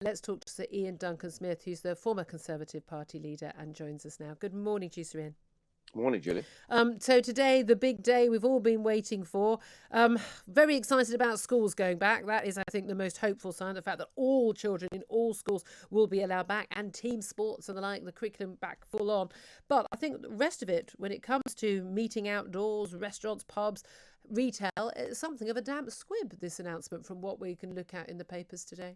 Let's talk to Sir Iain Duncan Smith, who's the former Conservative Party leader and joins us now. Good morning to you, Sir Iain. Morning, Julie. So today, the big day we've all been waiting for. Very excited about schools going back. That is, I think, the most hopeful sign. The fact that all children in all schools will be allowed back, and team sports and the like, the curriculum back full on. But I think the rest of it, when it comes to meeting outdoors, restaurants, pubs, retail, it's something of a damp squib, this announcement, from what we can look at in the papers today.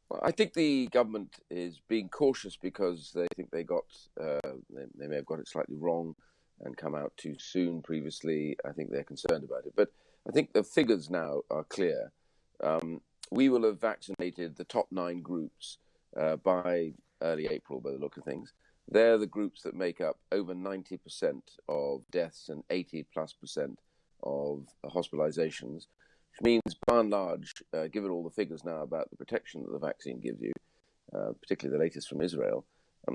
Well, I think the government is being cautious because they think they may have got it slightly wrong and come out too soon previously. I think they're concerned about it. But I think the figures now are clear. We will have vaccinated the top 9 groups by early April, by the look of things. They're the groups that make up over 90% of deaths and 80+% of hospitalizations. Which means, by and large, given all the figures now about the protection that the vaccine gives you, particularly the latest from Israel,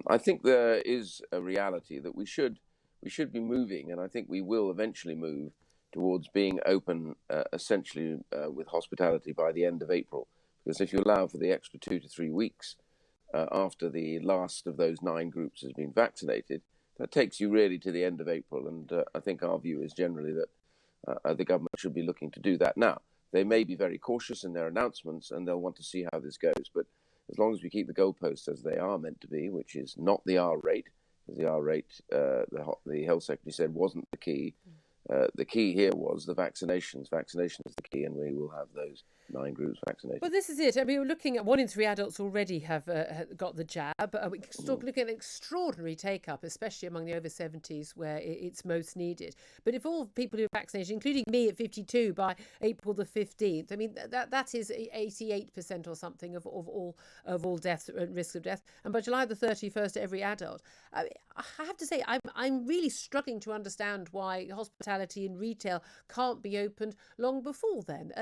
I think there is a reality that we should be moving, and I think we will eventually move towards being open, essentially with hospitality by the end of April. Because if you allow for the extra 2 to 3 weeks after the last of those 9 groups has been vaccinated, that takes you really to the end of April. And I think our view is generally that the government should be looking to do that now. They may be very cautious in their announcements and they'll want to see how this goes. But as long as we keep the goalposts as they are meant to be, which is not the R rate, because the R rate, the Health Secretary said, wasn't the key. The key here was the vaccinations. Vaccination is the key, and we will have those 9 groups vaccinated. Well, this is it. I mean, we're looking at 1 in 3 adults already have got the jab. We're still looking at extraordinary take-up, especially among the over 70s, where it's most needed. But if all people who are vaccinated, including me at 52, by April the 15th, I mean, that is 88% or something of all deaths and risk of death. And by July the 31st, every adult. I have to say, I'm really struggling to understand why hospitality and retail can't be opened long before then.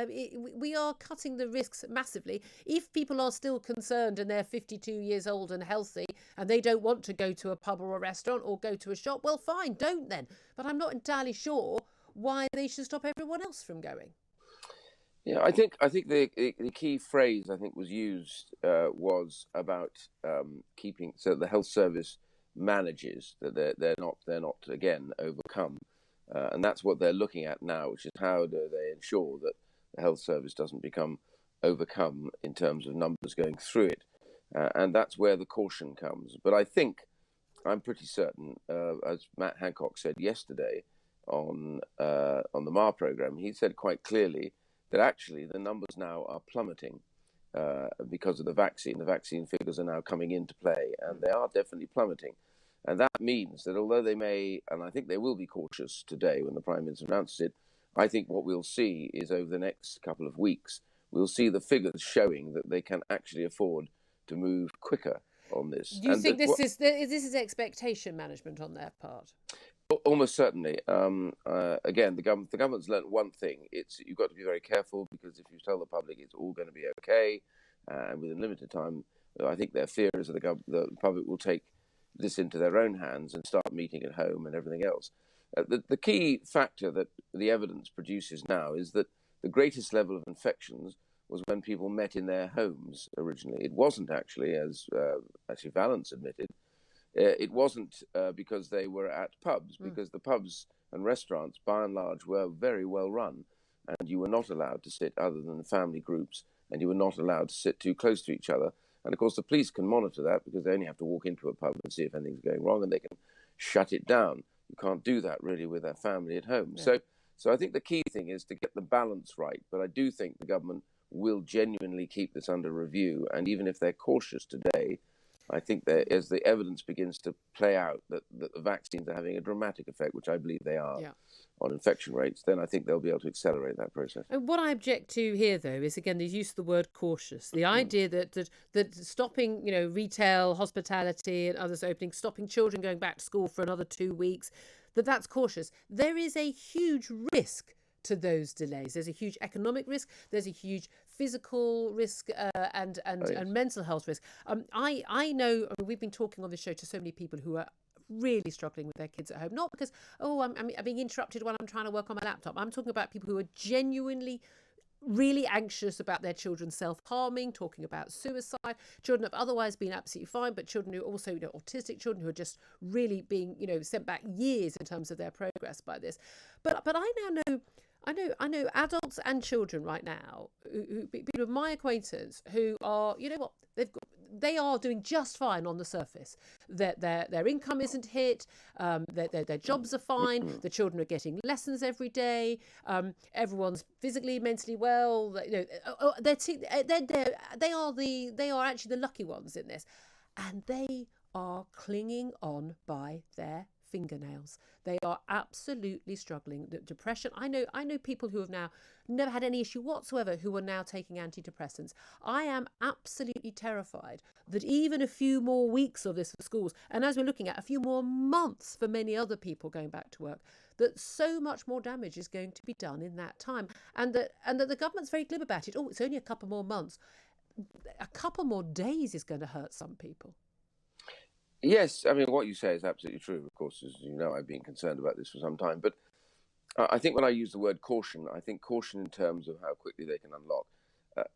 We are cutting the risks massively. If people are still concerned and they're 52 years old and healthy and they don't want to go to a pub or a restaurant or go to a shop, well, fine, don't then. But I'm not entirely sure why they should stop everyone else from going. Yeah, I think the key phrase I think was used was about keeping, so the health service manages that they're not again overcome, and that's what they're looking at now, which is how do they ensure that the health service doesn't become overcome in terms of numbers going through it, and that's where the caution comes. But I think I'm pretty certain, as Matt Hancock said yesterday on the MAR program, he said quite clearly that actually the numbers now are plummeting because of the vaccine. The vaccine figures are now coming into play, and they are definitely plummeting. And that means that although they may, and I think they will be cautious today when the Prime Minister announces it, I think what we'll see is over the next couple of weeks, we'll see the figures showing that they can actually afford to move quicker on this. Do you think this is expectation management on their part? Almost certainly. Again, the government's learnt one thing. You've got to be very careful, because if you tell the public it's all going to be okay, and within limited time, I think their fear is that the public will take this into their own hands and start meeting at home and everything else. The key factor that the evidence produces now is that the greatest level of infections was when people met in their homes originally. It wasn't actually, as actually Valence admitted, it wasn't because they were at pubs, because the pubs and restaurants, by and large, were very well run, and you were not allowed to sit other than family groups, and you were not allowed to sit too close to each other. And of course, the police can monitor that, because they only have to walk into a pub and see if anything's going wrong, and they can shut it down. You can't do that really with their family at home. Yeah. So I think the key thing is to get the balance right. But I do think the government will genuinely keep this under review. And even if they're cautious today, I think that as the evidence begins to play out that the vaccines are having a dramatic effect, which I believe they are, on infection rates, then I think they'll be able to accelerate that process. And what I object to here, though, is again the use of the word cautious. The idea that stopping, retail, hospitality, and others opening, stopping children going back to school for another 2 weeks, that's cautious. There is a huge risk to those delays. There's a huge economic risk. There's a huge physical risk and mental health risk. I know we've been talking on the show to so many people who are really struggling with their kids at home, not because I'm being interrupted while I'm trying to work on my laptop. I'm talking about people who are genuinely really anxious about their children self-harming, talking about suicide. Children have otherwise been absolutely fine, but children who also, autistic children who are just really being, sent back years in terms of their progress by this. But I now know. I know adults and children right now, people of my acquaintance who are, they are doing just fine on the surface. Their income isn't hit. Their jobs are fine. The children are getting lessons every day. Everyone's physically, mentally well. They are actually the lucky ones in this, and they are clinging on by their fingernails. They are absolutely struggling. The depression. I know people who have now never had any issue whatsoever who are now taking antidepressants. I am absolutely terrified that even a few more weeks of this for schools, and as we're looking at a few more months for many other people going back to work, that so much more damage is going to be done in that time, and that the government's very glib about it. Oh, it's only a couple more months. A couple more days is going to hurt some people. Yes, I mean, what you say is absolutely true. Of course, as you know, I've been concerned about this for some time. But I think when I use the word caution, I think caution in terms of how quickly they can unlock.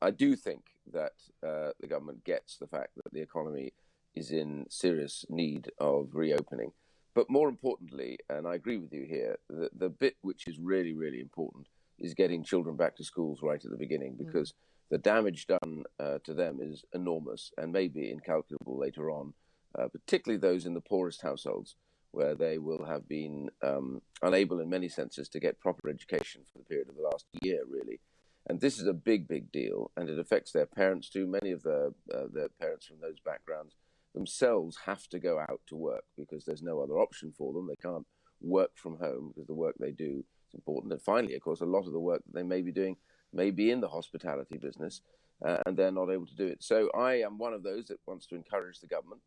I do think that the government gets the fact that the economy is in serious need of reopening. But more importantly, and I agree with you here, the bit which is really, really important is getting children back to schools right at the beginning, because the damage done to them is enormous and maybe incalculable later on. Particularly those in the poorest households, where they will have been unable in many senses to get proper education for the period of the last year, really. And this is a big, big deal, and it affects their parents too. Many of their parents from those backgrounds themselves have to go out to work because there's no other option for them. They can't work from home because the work they do is important. And finally, of course, a lot of the work that they may be doing may be in the hospitality business, and they're not able to do it. So I am one of those that wants to encourage the government,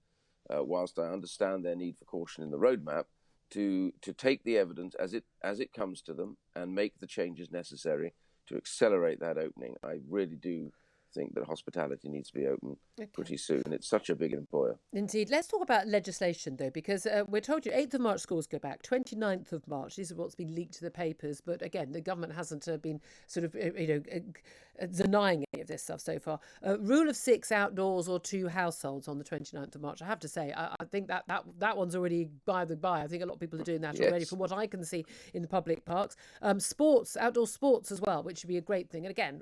whilst I understand their need for caution in the roadmap, to take the evidence as it comes to them and make the changes necessary to accelerate that opening. I really do think that hospitality needs to be open pretty soon. It's such a big employer. Indeed. Let's talk about legislation, though, because we're told you 8th of March schools go back, 29th of March. This is what's been leaked to the papers. But again, the government hasn't been sort of, denying any of this stuff so far. Rule of 6 outdoors or 2 households on the 29th of March. I have to say, I think that one's already by the by. I think a lot of people are doing that already from what I can see in the public parks. Sports, outdoor sports as well, which would be a great thing. And again,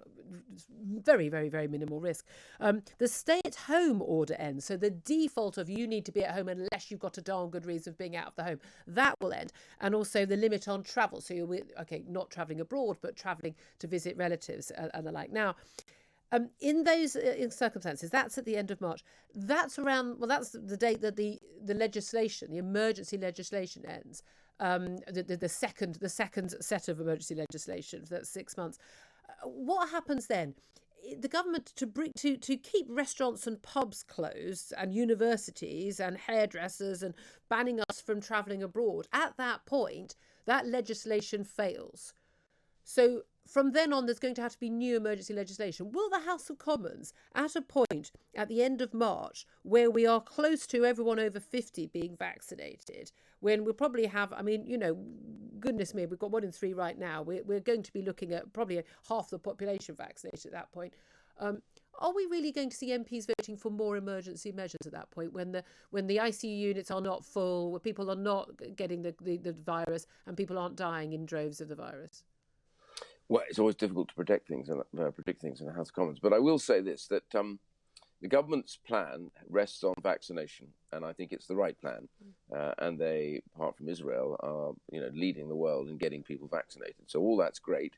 very, very, very minimal risk. The stay-at-home order ends. So the default of you need to be at home unless you've got a darn good reason of being out of the home, that will end. And also the limit on travel. So you're, not travelling abroad, but travelling to visit relatives and the like. Now, in those circumstances, that's at the end of March. That's the date that the legislation, the emergency legislation ends. The second set of emergency legislation, that's 6 months. What happens then? The government to keep restaurants and pubs closed, and universities and hairdressers, and banning us from travelling abroad. At that point, that legislation fails. So from then on, there's going to have to be new emergency legislation. Will the House of Commons, at a point at the end of March, where we are close to everyone over 50 being vaccinated, when we'll probably have, goodness me, we've got 1 in 3 right now. We're going to be looking at probably half the population vaccinated at that point. Are we really going to see MPs voting for more emergency measures at that point, when the ICU units are not full, where people are not getting the virus, and people aren't dying in droves of the virus? Well, it's always difficult to predict things in the House of Commons. But I will say this, that the government's plan rests on vaccination, and I think it's the right plan. And they, apart from Israel, are leading the world in getting people vaccinated. So all that's great.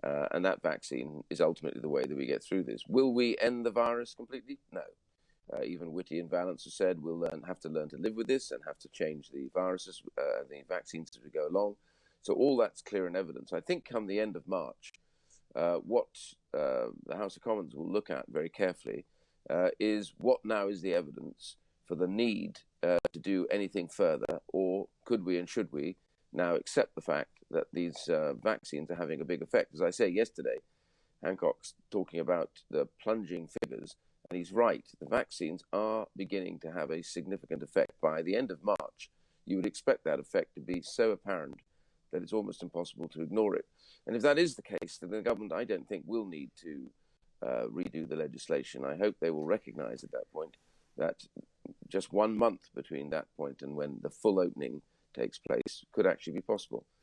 And that vaccine is ultimately the way that we get through this. Will we end the virus completely? No. Even Whitty and Vallance have said we'll have to learn to live with this and have to change the viruses, the vaccines as we go along. So all that's clear and evidence. I think come the end of March, what the House of Commons will look at very carefully is what now is the evidence for the need to do anything further, or could we and should we now accept the fact that these vaccines are having a big effect. As I say yesterday, Hancock's talking about the plunging figures, and he's right. The vaccines are beginning to have a significant effect. By the end of March, you would expect that effect to be so apparent that it's almost impossible to ignore it. And if that is the case, then the government, I don't think, will need to redo the legislation. I hope they will recognise at that point that just 1 month between that point and when the full opening takes place could actually be possible.